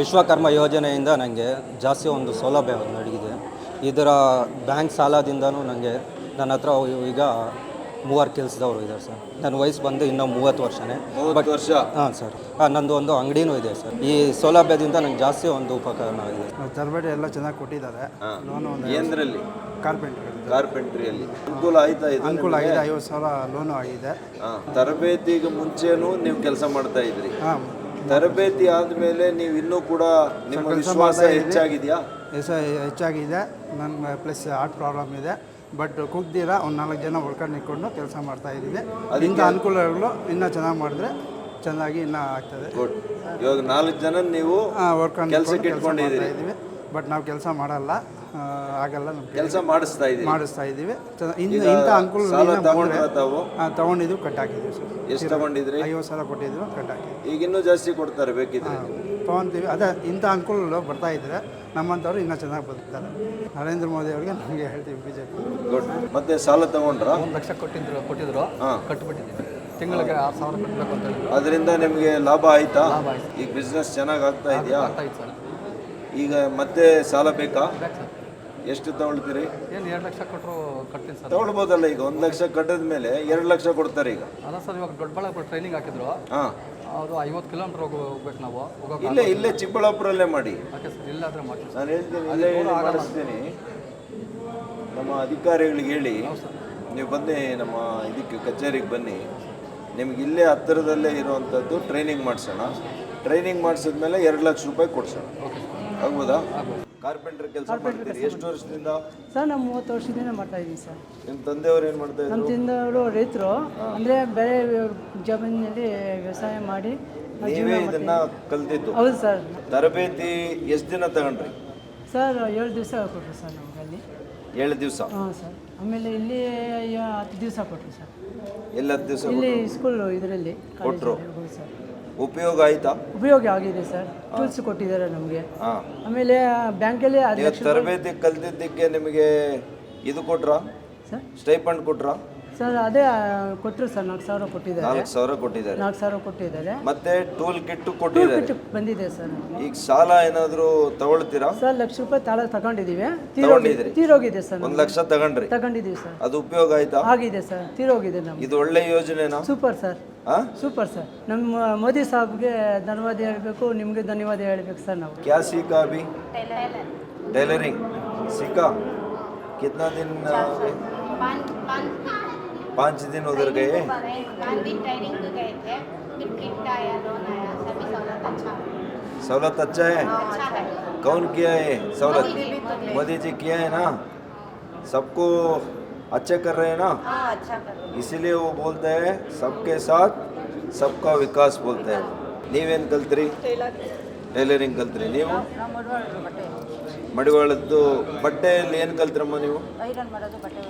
ವಿಶ್ವಕರ್ಮ ಯೋಜನೆಯಿಂದ ನನಗೆ ಜಾಸ್ತಿ ಒಂದು ಸೌಲಭ್ಯ ನಡಗಿದೆ. ಇದರ ಬ್ಯಾಂಕ್ ಸಾಲದಿಂದನೂ ನನಗೆ ನನ್ನ ಹತ್ರ ಈಗ 3 ಕೆಲಸದವರು ಇದ್ದಾರೆ ಸರ್. ನನ್ನ ವಯಸ್ಸು ಬಂದು ಇನ್ನೂ 30 ವರ್ಷನೇ. 30 ವರ್ಷ. ಹಾಂ ಸರ್. ನಂದು ಒಂದು ಅಂಗಡಿನೂ ಇದೆ ಸರ್. ಈ ಸೌಲಭ್ಯದಿಂದ ನನಗೆ ಜಾಸ್ತಿ ಒಂದು ಉಪಕರಣ ಆಗಿದೆ. ತರಬೇತಿ ಎಲ್ಲ ಚೆನ್ನಾಗಿ ಕೊಟ್ಟಿದ್ದಾರೆ. ಲೋನು ಏನರಲ್ಲಿ? ಕಾರ್ಪೆಂಟ್ರಿಯಲ್ಲಿ ಅನುಕೂಲ ಆಯ್ತಾ? ಇದು ಅನುಕೂಲ ಆಗಿದೆ. 50,000 ಲೋನು ಆಗಿದೆ. ತರಬೇತಿಗೆ ಮುಂಚೆನೂ ನೀವು ಕೆಲಸ ಮಾಡ್ತಾ ಇದ್ರಿ. ಹಾಂ, ತರಬೇತಿ ಆದಮೇಲೆ ನೀವು ಇನ್ನೂ ಕೂಡ ನಿಮ್ಮ ವಿಶ್ವಾಸ ಹೆಚ್ಚಾಗಿದೆಯಾ? ಹೆಚ್ಚಾಗಿದೆ. ನನ್ನ ಪ್ಲಸ್ ಹಾರ್ಟ್ ಪ್ರಾಬ್ಲಮ್ ಇದೆ. ಬಟ್ ಕುಗ್ದಿರ ಒಂದು 4 ಜನ ಒಳ್ಕೊಂಡು ನಿಂತ್ಕೊಂಡು ಕೆಲಸ ಮಾಡ್ತಾ ಇದ್ದೀವಿ. ಇಂಥ ಅನುಕೂಲಗಳು ಇನ್ನೂ ಚೆನ್ನಾಗಿ ಮಾಡಿದ್ರೆ ಚೆನ್ನಾಗಿ ಇನ್ನೂ ಆಗ್ತದೆ. ಗುಡ್. ಇವಾಗ 4 ಜನ ನೀವು ಕೆಲಸಕ್ಕೆ ಇಟ್ಕೊಂಡಿದ್ದೀರಿ. ಬಟ್ ನಾವು ಕೆಲಸ ಮಾಡಲ್ಲ, ಆಗಲ್ಲ. ನಮ್ಗೆ ಕೆಲಸ ಮಾಡಿಸ್ತಾ ಇದ್ದೀವಿ. ಇಂಥ ಅನುಕೂಲ ತಗೊಂಡಿದ್ದೀವಿ, ಕಟ್ ಹಾಕಿದ್ದೀವಿ ಸರ್. ಎಷ್ಟು ತಗೊಂಡಿದ್ರಿ? 50,000 ಕೊಟ್ಟಿದ್ದೀವಿ, ಕಟ್ ಹಾಕಿದ್ದೀವಿ. ಈಗ ಇನ್ನೂ ಜಾಸ್ತಿ ಕೊಡ್ತಾರೆ ಬೇಕಿದ್ರೆ. ತೊಗೊತೀವಿ. ಅದೇ ಇಂಥ ಅನುಕೂಲಗಳು ಬರ್ತಾ ಇದ್ರೆ ನಮ್ಮಂಥವ್ರು ಇನ್ನೂ ಚೆನ್ನಾಗಿ ಬದುಕ್ತಾರೆ. ನರೇಂದ್ರ ಮೋದಿ ಅವರಿಗೆ ನಮಗೆ ಹೇಳ್ತೀವಿ, ಬಿಜೆಪಿ. ಗುಡ್. ಮತ್ತೆ ಸಾಲ ತಗೊಂಡ್ರ? 1 ಲಕ್ಷ ಕೊಟ್ಟಿದ್ರು ಕಟ್ಟಿಬಿಟ್ಟಿದ್ದೀವಿ. ತಿಂಗಳಿಗೆ 6,000 ಕಟ್ಟಬೇಕು ಅಂತ ಹೇಳಿದ್ರು. ಅದರಿಂದ ನಿಮಗೆ ಲಾಭ ಆಯ್ತಾ? ಲಾಭ ಆಯ್ತು. ಈಗ ಬಿಸ್ನೆಸ್ ಚೆನ್ನಾಗಿ ಆಗ್ತಾ ಇದೆಯಾ? ಆಗ್ತಾಯಿತ್ತು ಸರ್. ಈಗ ಮತ್ತೆ ಸಾಲ ಬೇಕಾ? ಬೇಕು ಸರ್. ಎಷ್ಟು ತಗೊಳ್ತೀರಿ? ಏನು 2 ಲಕ್ಷ ಕೊಟ್ಟರು ಕಟ್ತೀನಿ ಸರ್. ತಗೊಳ್ಬೋದಲ್ಲ. ಈಗ 1 ಲಕ್ಷ ಕಟ್ಟಿದ ಮೇಲೆ 2 ಲಕ್ಷ ಕೊಡ್ತಾರೆ ಈಗ. ಅಲ್ಲ ಸರ್, ಇವಾಗ ದೊಡ್ಡಬಳ್ಳಾಪುರ ಟ್ರೈನಿಂಗ್ ಹಾಕಿದ್ರು. ಹಾಂ, ಅದು 50 ಕಿಲೋಮೀಟ್ರ್ ಹೋಗ್ಬೇಕು ನಾವು. ಇಲ್ಲೇ ಚಿಕ್ಕಬಳ್ಳಾಪುರಲ್ಲೇ ಮಾಡಿ. ಓಕೆ ಸರ್, ಇಲ್ಲಾದರೆ ಮಾಡ್ತೀವಿ ಸರ್. ನಾನು ಹೇಳ್ತೀನಿ, ಇಲ್ಲೇ ಮಾಡಿಸ್ತೀನಿ. ನಮ್ಮ ಅಧಿಕಾರಿಗಳಿಗೆ ಹೇಳಿ ನೀವು ಬನ್ನಿ, ನಮ್ಮ ಇದಕ್ಕೆ ಕಚೇರಿಗೆ ಬನ್ನಿ. ನಿಮ್ಗೆ ಇಲ್ಲೇ ಹತ್ತಿರದಲ್ಲೇ ಇರುವಂಥದ್ದು ಟ್ರೈನಿಂಗ್ ಮಾಡಿಸೋಣ. ಟ್ರೈನಿಂಗ್ ಮಾಡಿಸಿದ್ಮೇಲೆ 2 ಲಕ್ಷ ರೂಪಾಯಿ ಕೊಡ್ಸೋಣ. ಆಗ್ಬೋದಾ? ಕಾರ್ಪೆಂಟರ್ ಕೆಲಸ ಮಾಡ್ತೀರಿ ಎಷ್ಟು ವರ್ಷದಿಂದ? ಸರ್ ನಾವು 30 ವರ್ಷದಿಂದ ಮಾಡ್ತಾ ಇದ್ದೀವಿ ಸರ್. ನಿಮ್ಮ ತಂದೆಯವರು ಏನು ಮಾಡ್ತಾ ಇದ್ರು? ನಮ್ಮ ತಂದೆಯವರು ರೈತರು, ಅಂದರೆ ಬೇರೆ ಜಮೀನಿನಲ್ಲಿ ವ್ಯವಸಾಯ ಮಾಡಿ ನೀವೇ ಇದನ್ನ ಕಲ್ತಿದ್ದು? ಹೌದು ಸರ್. ತರಬೇತಿ ಎಷ್ಟು ದಿನ ತಗೊಂಡ್ರಿ? ಸರ್ 7 ದಿವಸ ಕೊಟ್ಟರು ಸರ್ ನಮಗೆ ಅಲ್ಲಿ. 7 ದಿವಸ? ಹಾಂ ಸರ್. ಆಮೇಲೆ ಇಲ್ಲಿ 10 ದಿವಸ ಕೊಟ್ಟರು ಸರ್. ಎಲ್ಲ 10 ದಿವಸ ಇಲ್ಲಿ ಸ್ಕೂಲ್ ಇದರಲ್ಲಿ ಕೊಟ್ಟರು. ಸರ್. ಉಪಯೋಗ ಆಯ್ತಾ? ಉಪಯೋಗ ಆಗಿದೆ ಸರ್. ಟೂಲ್ಸ್ ಕೊಟ್ಟಿದ್ದಾರೆ ನಮಗೆ. ಆಮೇಲೆ ಬ್ಯಾಂಕಲ್ಲಿ ತರಬೇತಿ ಕಲ್ತಿದ್ದಕ್ಕೆ ನಿಮಗೆ ಇದು ಕೊಟ್ರಾ? ಸರ್ ಸ್ಟೈಪಂಡ್ ಕೊಟ್ರಾ? ಸರ್ ಅದೇ ಕೊಟ್ಟರು ಸರ್. 4,000 ಕೊಟ್ಟಿದ್ದಾರೆ. 4,000 ಕೊಟ್ಟಿದ್ದಾರೆ. 4,000 ಕೊಟ್ಟಿದ್ದಾರೆ. ಮತ್ತೆ ಟೂಲ್ ಕಿಟ್ ಕೊಟ್ಟಿದ್ದಾರೆ. ಬಂದಿದೆ ಸರ್. ಈಗ ಸಾಲ ಏನಾದರೂ ತಗೊಳ್ತೀರಾ? ಸರ್ 1 ಲಕ್ಷ ರೂಪಾಯಿ ತಗೊಂಡಿದ್ದೀವಿ. ತೀರೋಗಿದೆ ಸರ್. 1 ಲಕ್ಷ ತಗೊಂಡಿದ್ದೀವಿ ಸರ್. ಅದು ಉಪಯೋಗ ಆಯ್ತಾ? ಆಗಿದೆ ಸರ್. ತೀರೋಗಿದೆ ನಮ್ಗೆ. ಇದು ಒಳ್ಳೆ ಯೋಜನೆನಾ? Super sir. Super sir. ನಮ್ಮ ಮೋದಿ ಸಾಬ್ಗೆ ಧನ್ಯವಾದ ಹೇಳಬೇಕು, ನಿಮಗೆ ಧನ್ಯವಾದ ಹೇಳಬೇಕು ಸರ್. ನಾವು क्या सीखा अभी? टेलरिंग सीखा? कितना दिन? 5 दिन उधर गए? 5 दिन ट्रेनिंग को गए थे, फिर किट आया, लोन आया, सभी सहूलत अच्छा है। सहूलत अच्छा है? अच्छा है। कौन किया है सहूलत? मोदी जी किया है ना? सबको अच्छे कर रहे हैं ना? हाँ, अच्छा कर रहे हैं। इसीलिए वो बोलते हैं सबके साथ सबका विकास बोलते हैं. ನೀವೇನು ಕಲ್ತ್ರಿ? ಟೈಲರಿಂಗ್ ಕಲ್ತ್ರಿ. ನೀವು ಮಡಿವಾಳದ್ದು ಬಟ್ಟೆಯಲ್ಲಿ ಏನು ಕಲ್ತ್ರಮ್ಮ ನೀವು? ಐರನ್ ಮಾಡೋದು, ಬಟ್ಟೆ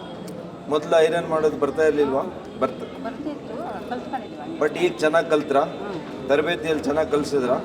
ಮೊದಲು ಐರನ್ ಮಾಡೋದು ಬರ್ತಾ ಇರಲಿಲ್ವಾ? ಬರ್ತಿತ್ತು, ಕಲ್ತ್ಕೊಂಡಿದ್ದೀವಿ. ಬಟ್ ಈಗ ಚೆನ್ನಾಗಿ ಕಲ್ತ್ರಾ? ತರಬೇತಿಯಲ್ಲಿ ಚೆನ್ನಾಗಿ ಕಲಿಸಿದ್ರಾ?